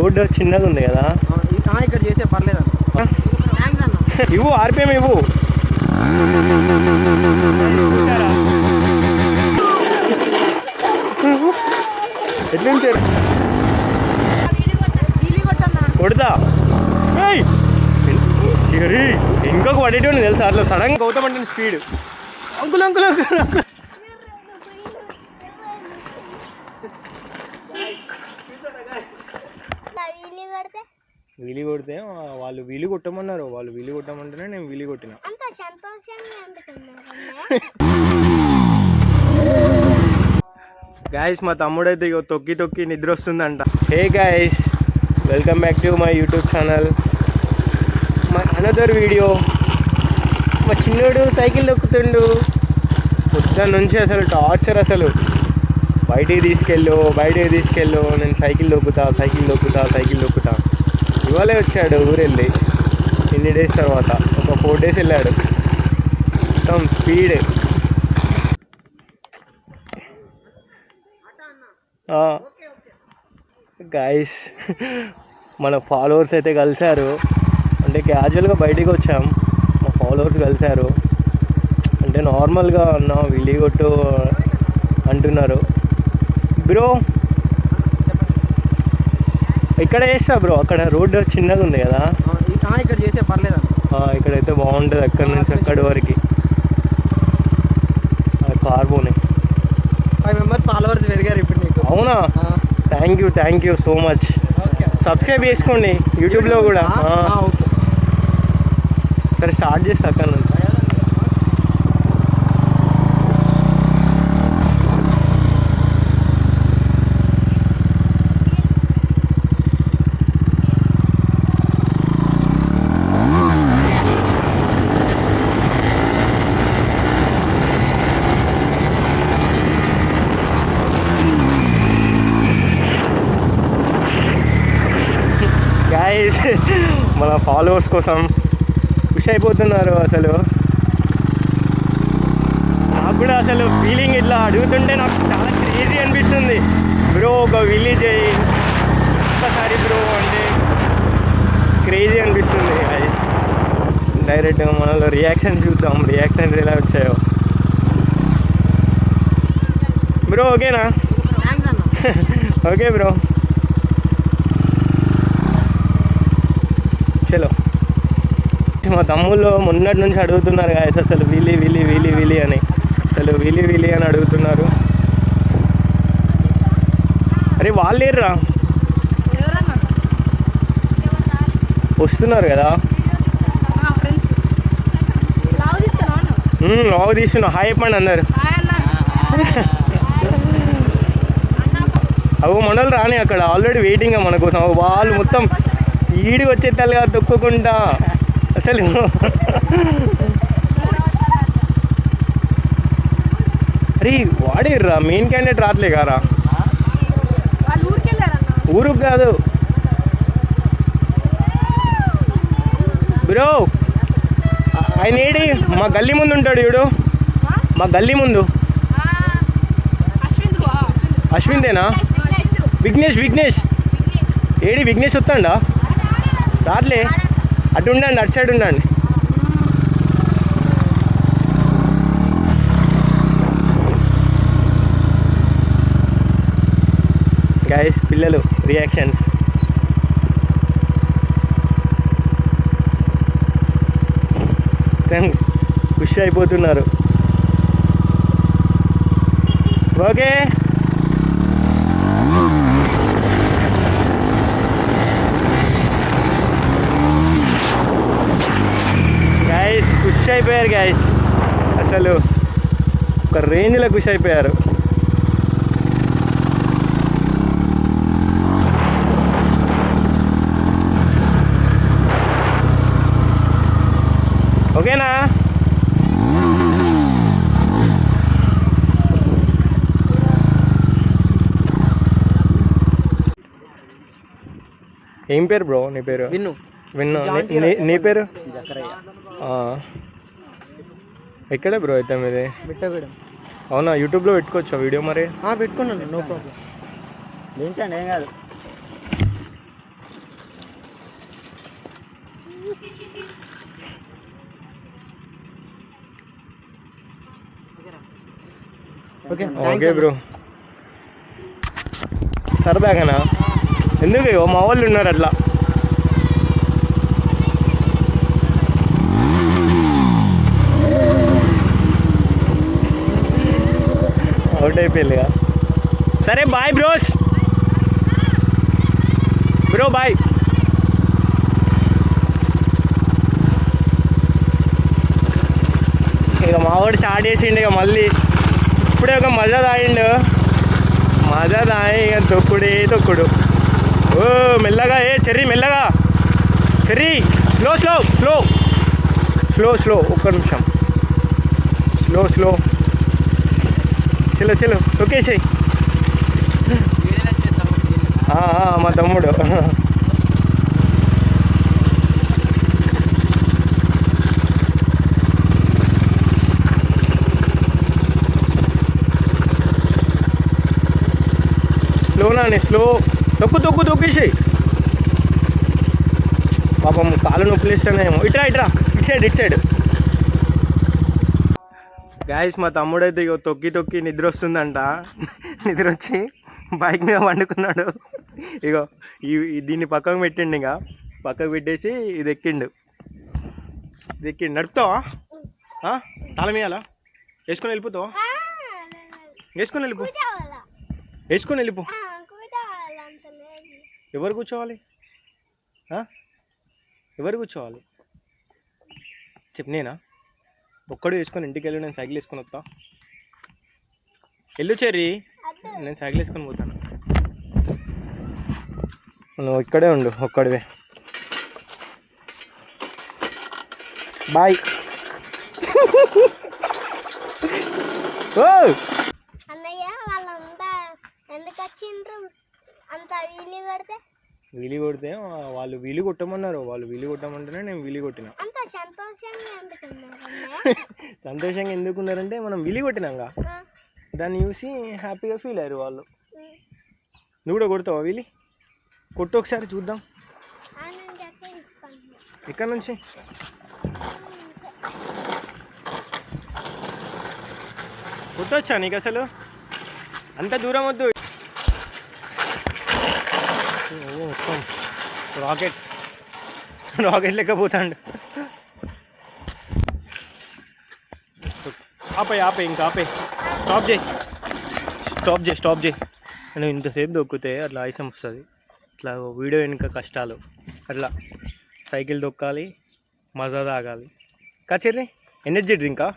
Road చిన్నగా ఉంది కదా, ఇక్కడ చేసే పర్లేదు ఇవ్వు ఆర్పిఎం ఇవ్వు. ఎట్లుంచారు కొడతా ఇంకొక పడేటోని తెలుసా అట్లా సడన్ గా గౌతమ్ అంటే speed. Uncle uncle uncle uncle wheelie కొడితే వాళ్ళు వీలి కొట్టమన్నారు, వాళ్ళు వీలి కొట్టమంటేనే నేను వీలి కొట్టిన. గాయస్ మా తమ్ముడైతే ఇక తొక్కి తొక్కి నిద్ర వస్తుందంట. Hey guys, welcome back to my YouTube channel, my another video. మా చిన్నోడు సైకిల్ తొక్కుతుండు పొద్దున్న నుంచి, అసలు టార్చర్. అసలు బయటికి తీసుకెళ్ళు నేను సైకిల్ తొక్కుతా. ఇవాళే వచ్చాడు ఊరెళ్ళి, ఇన్ని డేస్ తర్వాత, ఒక 4 days వెళ్ళాడు. మొత్తం స్పీడ్. గాయస్ మన ఫాలోవర్స్ అయితే కలిశారు, అంటే క్యాజువల్గా బయటికి వచ్చాం, మా ఫాలోవర్స్ కలిశారు. అంటే నార్మల్గా అన్న విలి కొట్టు అంటున్నారు. బ్రో ఇక్కడ చేస్తా బ్రో, అక్కడ రోడ్డు చిన్నగా ఉంది కదా, ఇక్కడ చేసే పర్లేదు. ఇక్కడైతే బాగుంటుంది, అక్కడి నుంచి అక్కడి వరకు కార్బోనే. 5 members ఫాలోవర్స్ పెరిగారు ఇప్పుడు నీకు. అవునా, thank you so much. Subscribe చేసుకోండి యూట్యూబ్లో కూడా. సరే స్టార్ట్ చేస్తా అక్కడ నుంచి. గాయస్ మన ఫాలోవర్స్ కోసం ఖుషి అయిపోతున్నారు. అసలు నాకు కూడా అసలు ఫీలింగ్ ఇట్లా అడుగుతుంటే నాకు చాలా క్రేజీ అనిపిస్తుంది. బ్రో ఒక విలేజ్ అయ్యి ఒక్కసారి బ్రో అంటే క్రేజీ అనిపిస్తుంది. గాయస్ డైరెక్ట్గా మనలో రియాక్షన్ చూద్దాం, రియాక్షన్స్ ఎలా వచ్చాయో. బ్రో ఓకేనా? ఓకే బ్రో, చలో. మా తమ్ముళ్ళు మొన్నటి నుంచి అడుగుతున్నారు గాయస్, అసలు వీలి అని, అసలు వీలి అని అడుగుతున్నారు. అరే వాళ్ళు లేరురా, వస్తున్నారు కదా. లావు తీస్తున్నా, హాయ్ చెప్పండి అందరు. అవు మనోళ్ళు రాని, అక్కడ ఆల్రెడీ వెయిటింగ్ మన కోసం. వాళ్ళు మొత్తం స్పీడ్గా వచ్చేస్తారుగా తొక్కుకుంటా. అసలు అరే వాడేర్రా, మెయిన్ క్యాండిడేట్ రావట్లే కారా. ఊరుకు కాదు బ్రో, ఆయన ఏడి మా గల్లీ ముందు ఉంటాడు చూడు, మా గల్లీ ముందు. అశ్విందేనా? విఘ్నేష్ ఏడి విఘ్నేష్ వస్తాడా? రాట్లే, అటు ఉండండి, అటు సైడ్ ఉండండి. గైస్ పిల్లలు రియాక్షన్స్. ఖుషి అయిపోతున్నారు. ఓకే గైస్, ఖుషి అయిపోయారు గైస్, అసలు ఒక రేంజ్లో ఖుషి అయిపోయారు. ఓకేనా? ఏం పేరు బ్రో నీ పేరు? విన్ను. నీ పేరు? ఎక్కడ బ్రో అయితే మీది? బిట్టగూడెం. అవునా, యూట్యూబ్లో పెట్టుకోవచ్చా వీడియో మరి? పెట్టుకున్నాను, నో ప్రాబ్లం. దించండి, ఏం కాదు. ఓకే ఓకే బ్రో, సరదాగానా? ఎందుకు ఇగో మా వాళ్ళు ఉన్నారు అట్లా. అవుట్ అయిపోయిందిగా. సరే బాయ్ బ్రోస్, బ్రో బాయ్. ఇక మావాడు స్టార్ట్ చేసిండు ఇక మళ్ళీ. ఇప్పుడే ఒక మజా తాగిండు, మజా తాగి ఇక తొక్కుడే తొక్కుడు. ఓ మెల్లగా, చెర్రీ మెల్లగా, cherry slow slow slow slow slow, ఒక్క నిమిషం, స్లో స్లో. చలో చలో తొక్కేసాయి. మా తమ్ముడు. స్లోనానే, స్లో, తొక్కు తొక్కు తొక్కేసాయి. పాపం కాలు నొప్పులు ఇస్తానేమో. ఇట్రా ఇట్రా, ఇటు సైడ్ ఇటు సైడ్. గాయస్ మా తమ్ముడైతే ఇగో తొక్కి తొక్కి నిద్ర వస్తుందంట. నిద్ర వచ్చి బైక్ మీద వండుకున్నాడు. ఇగో దీన్ని పక్కకు పెట్టిండు, ఇక పక్కకు పెట్టేసి ఇది ఎక్కిండు. నడుపుతావా? తాళం వేయాలా? వేసుకొని వెళ్ళిపోతావా? వేసుకొని వెళ్ళిపో, వేసుకొని వెళ్ళిపో. ఎవరు కూర్చోవాలి? ఎవరు కూర్చోవాలి చెప్పు. నేనా? ఒక్కడు వేసుకొని ఇంటికి వెళ్ళి నేను సైకిల్ వేసుకొని వస్తా. వెళ్ళు చెర్రీ, నేను సైకిల్ వేసుకొని పోతాను. నువ్వు ఇక్కడే ఉండు ఒక్కడివే. బాయ్. ఓ అన్నయ్య వాళ్ళంతా ఎందుకు వచ్చిండ్రు అంత వీలు కొడితే? వీలు కొడితే వాళ్ళు వీలు కొట్టమన్నారు. వాళ్ళు వీలు కొట్టమంటేనే నేను వీలు కొట్టిన. అంత సంతోషంగా ఎందుకున్నారు? సంతోషంగా ఎందుకున్నారంటే మనం వీలు కొట్టినాక దాన్ని చూసి హ్యాపీగా ఫీల్ అయ్యారు వాళ్ళు. నువ్వు కూడా కొడతావా వీలు? కొట్టు ఒకసారి చూద్దాం. ఎక్కడి నుంచి? కొట్టొచ్చా నీకు అసలు? అంత దూరం వద్దు. రాకెట్ రాకెట్ లెక్క పోతాడు. ఆపే ఇంకా ఆపే. స్టాప్ చేయి. నేను ఇంతసేపు దొక్కితే అట్లా ఆయాసం వస్తుంది. ఇట్లా వీడియో వెనుక కష్టాలు. అట్లా సైకిల్ దొక్కాలి, మజా తాగాలి. కచేరి ఎనర్జీ డ్రింకా?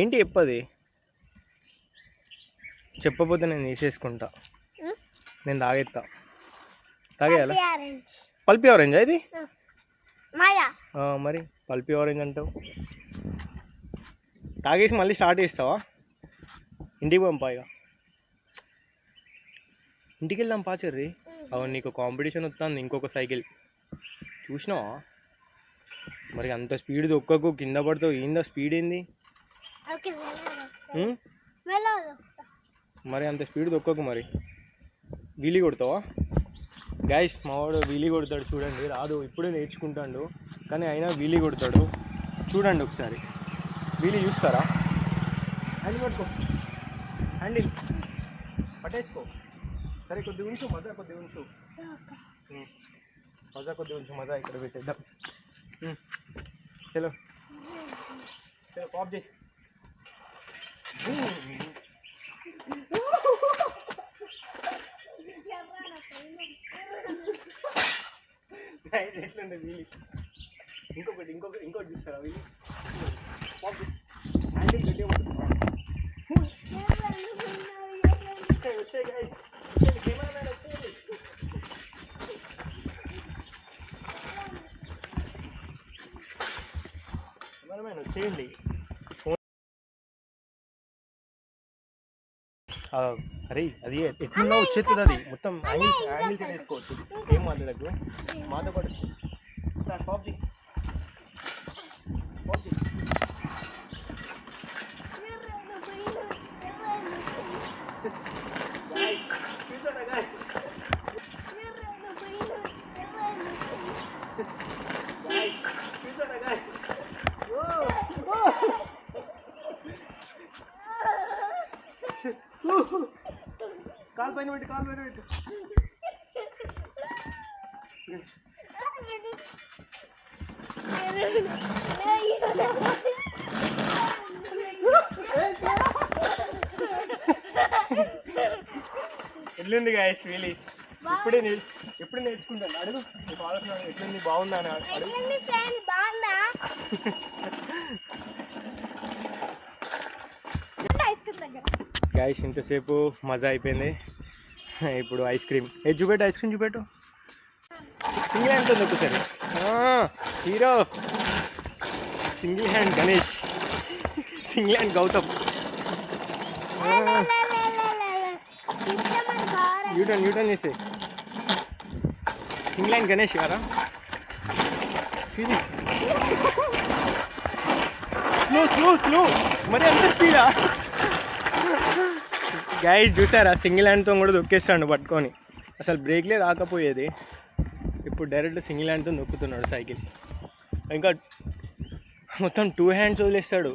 ఏంటి చెప్పది? చెప్పకపోతే నేను వేసేసుకుంటా, నేను తాగేస్తా. తాగేయాలా? పల్పీ ఆరెంజా ఇది? మరి పల్పీ ఆరెంజ్ అంటావు. తాగేసి మళ్ళీ స్టార్ట్ చేస్తావా? ఇంటికి పంపా. ఇక ఇంటికి వెళ్దాం పాచర్రి. అవును, నీకు కాంపిటీషన్ వస్తుంది ఇంకొక సైకిల్ చూసినావా? మరి అంత స్పీడ్ దొక్కకు, కింద పడతావు. ఏందా స్పీడ్ ఏంది? మరి అంత స్పీడ్ దొక్కకు. మరి వీలీ కొడతావా? గైస్ మావాడు వీలీ కొడతాడు చూడండి. రాదు, ఇప్పుడే నేర్చుకుంటాడు కానీ అయినా వీలీ కొడతాడు. చూడండి ఒకసారి, వీలీ చూస్తారా? హ్యాండిల్ పట్టుకో, హ్యాండిల్ పట్టేసుకో. సరే కొద్దిగా ఉంచు, మజా కొద్దిగా ఉంచు. మజా ఇక్కడ పెట్టేద్దాం. చలో చలో పాప్ చేయి. ఎట్లుంది వీలి? ఇంకోటి చూస్తారా వీలి? హ్యాండిల్ గట్టిగా పట్టుకుంటా. వచ్చాయి గైస్, కెమెరామెన్ వచ్చేయండి. కెమెరామెన్ వచ్చేయండి. అరే అది ఎట్లా వచ్చేస్తుంది, అది మొత్తం యాంగిల్స్ వేసుకోవచ్చు. ఏం మాట్లాడకు, మాతో పాటు స్టాప్ చేయి. కాలు పైన పెట్టు ఎట్లుంది గాయస్ వీలి ఎప్పుడు నేర్చుకుంటాను అడుగు నీకు ఆలోచన ఎట్లుంది బాగుందా అని అడుగు గాయస్ ఇంతసేపు మజా అయిపోయింది. ఇప్పుడు ఐస్ క్రీమ్ చూపెట్టు, ఐస్ క్రీమ్ చూపెట్టు. సింగిల్ హ్యాండ్తో నొక్కుతారు hero, single hand Ganesh, single hand Gautam. Newton చేసే సింగిల్ హ్యాండ్ గణేష్ గారా. స్లో మరి అంత స్పీడా గైస్ చూసారా? సింగిల్ హ్యాండ్తో కూడా దొక్కేస్తాడు పట్టుకొని, అసలు బ్రేక్లే రాకపోయేది. ఇప్పుడు డైరెక్ట్ సింగిల్ హ్యాండ్తో నొక్కుతున్నాడు సైకిల్. ఇంకా మొత్తం 2 హ్యాండ్స్ వదిలేస్తాడు,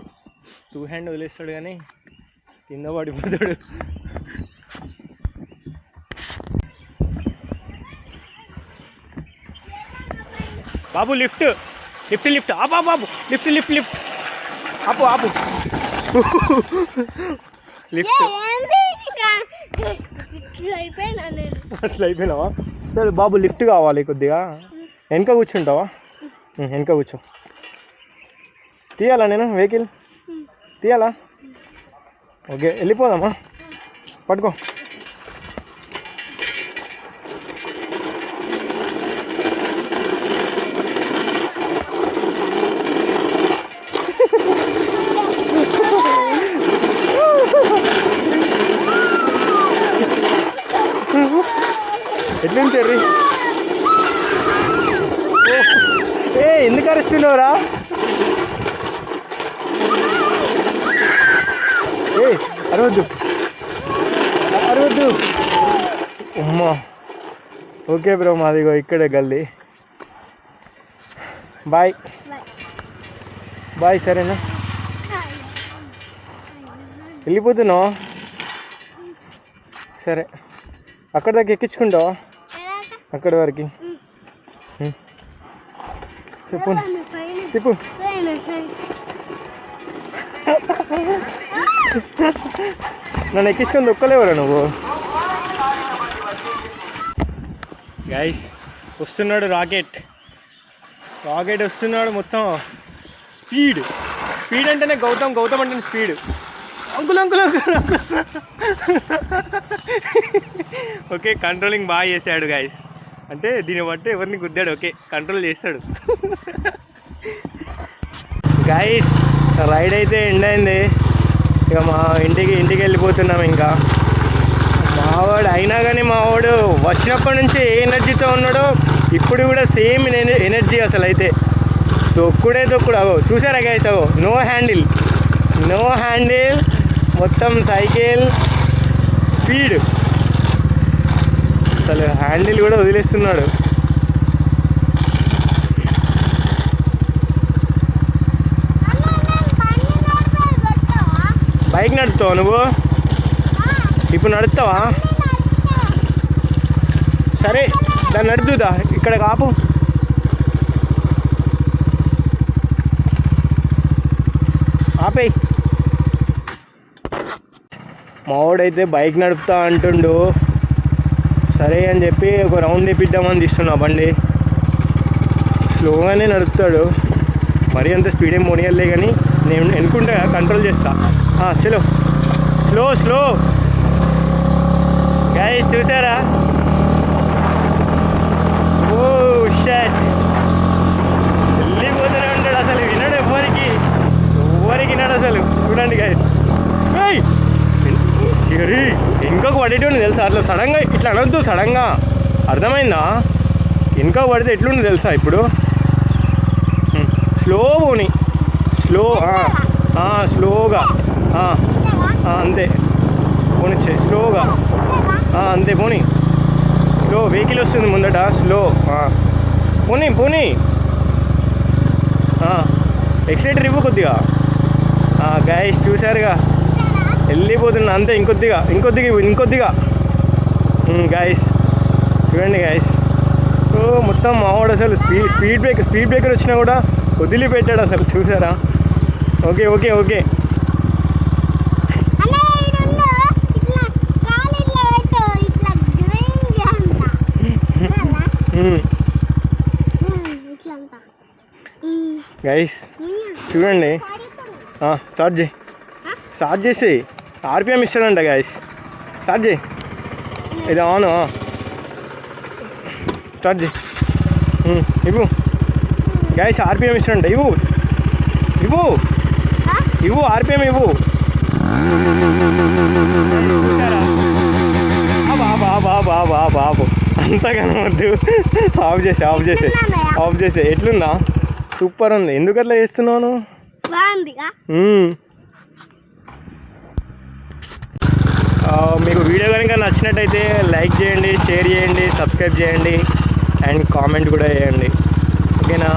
2 హ్యాండ్ వదిలేస్తాడు కానీ కింద పడిపోతాడు. బాబు లిఫ్ట్ బాబు లిఫ్ట్ ఆపు లిఫ్ట్. అట్లా అయిపోయినావా? సరే బాబు లిఫ్ట్ కావాలి కొద్దిగా. వెనక కూర్చుంటావా? వెనక కూర్చో. తీయాలా నేను వెహికల్? తీయాలా? ఓకే వెళ్ళిపోదామా? పట్టుకో. ఎట్లుంది చెర్రీ? ఎందుకు అరుస్తున్నావురా? అరవద్దు అమ్మా. ఓకే బ్రో, మాదిగో ఇక్కడే గల్లీ. బాయ్ సరేనా? వెళ్ళిపోతున్నావా? సరే అక్కడ దాకా ఎక్కించుకుంటావా? అక్కడి వరకు చెప్పు చెప్పు. నన్ను ఎక్కించుకొని దొక్కలేవరా నువ్వు? గైస్ వస్తున్నాడు రాకెట్ వస్తున్నాడు. మొత్తం స్పీడ్ అంటేనే గౌతమ్ అంటేనే స్పీడ్. అంకుల్ ఓకే కంట్రోలింగ్ బాగా చేశాడు గైస్. అంటే దీన్ని బట్టి ఎవరిని గుద్దాడు. ఓకే కంట్రోల్ చేస్తాడు. గైస్ రైడ్ అయితే ఎండ్ అయింది. ఇక మా ఇంటికి వెళ్ళిపోతున్నాం. ఇంకా మావాడు అయినా కానీ మావాడు వచ్చినప్పటి నుంచి ఏ ఎనర్జీతో ఉన్నాడో ఇప్పుడు కూడా సేమ్ ఎనర్జీ అసలు. అయితే తొక్కుడు అవో చూసారా గైస్? అవో నో హ్యాండిల్ మొత్తం సైకిల్ స్పీడ్, అసలు హ్యాండిల్ కూడా వదిలేస్తున్నాడు. బైక్ నడుపుతావా నువ్వు? ఇప్పుడు నడుపుతావా? సరే దాన్ని నడుపుదా, ఇక్కడ కాపు. ఆపేయి. మావాడైతే బైక్ నడుపుతా అంటుండు. సరే అని చెప్పి ఒక రౌండ్ తీపిద్దామని తీస్తున్నా బండి. స్లోగానే నడుపుతాడు, మరీ అంత స్పీడ్ ఏం పోనీయలే కానీ నేను ఎన్నుకుంటా కంట్రోల్ చేస్తా. చలో స్లో గైస్ చూసారా? ఓ షట్ వెళ్ళిపోతూనే ఉంటాడు, అసలు వినడు ఎవరికి వినడు అసలు. చూడండి గైస్, ఇంకొక పడేటోని తెలుసా? అట్లా సడన్గా ఇట్లా అనొద్దు, సడన్గా అర్థమైందా? ఇంకా పడితే ఎట్లుంది తెలుసా? ఇప్పుడు స్లో పోనీ, స్లోగా అంతే పోనీ, స్లోగా అంతే పోనీ. స్లో వెహికల్ వస్తుంది ముందట, స్లో పోనీ. ఎక్సిలేటర్ ఇవ్వు కొద్దిగా. గైస్ చూసారుగా వెళ్ళిపోతున్నా, అంతే. ఇంకొద్దిగా గాయస్ చూడండి గాయస్. సో మొత్తం మావాడు అసలు స్పీడ్ బ్రేకర్ వచ్చినా కూడా వదిలిపెట్టాడు అసలు, చూసారా? ఓకే ఓకే ఓకే అన్నయ్య ఈడుండు. ఇట్లా కాలు ఇట్లా పెట్టు, ఇట్లా గ్రింగ్ అంట. ఇట్లా అంట. గైస్ చూడండి. స్టార్ట్ చేసి ఆర్పిఎం ఇస్తాడంట గైస్. స్టార్ట్ చేయి, ఇది ఆన్. స్టార్ట్ చేయి, ఇవ్వు గైస్. ఆర్పిఎం ఇస్తాడంట, ఇవ్వు ఆర్పిఎం ఇవ్వు. బాబు అంతా కనవద్దు. ఆఫ్ చేసే. ఎట్లుందా? సూపర్ ఉంది. ఎందుకు అట్లా చేస్తున్నాను? బాగుందిగా. మీకు వీడియో కనుక నచ్చినట్టయితే లైక్ చేయండి, షేర్ చేయండి, సబ్స్క్రైబ్ చేయండి అండ్ కామెంట్ కూడా చేయండి. ఓకేనా?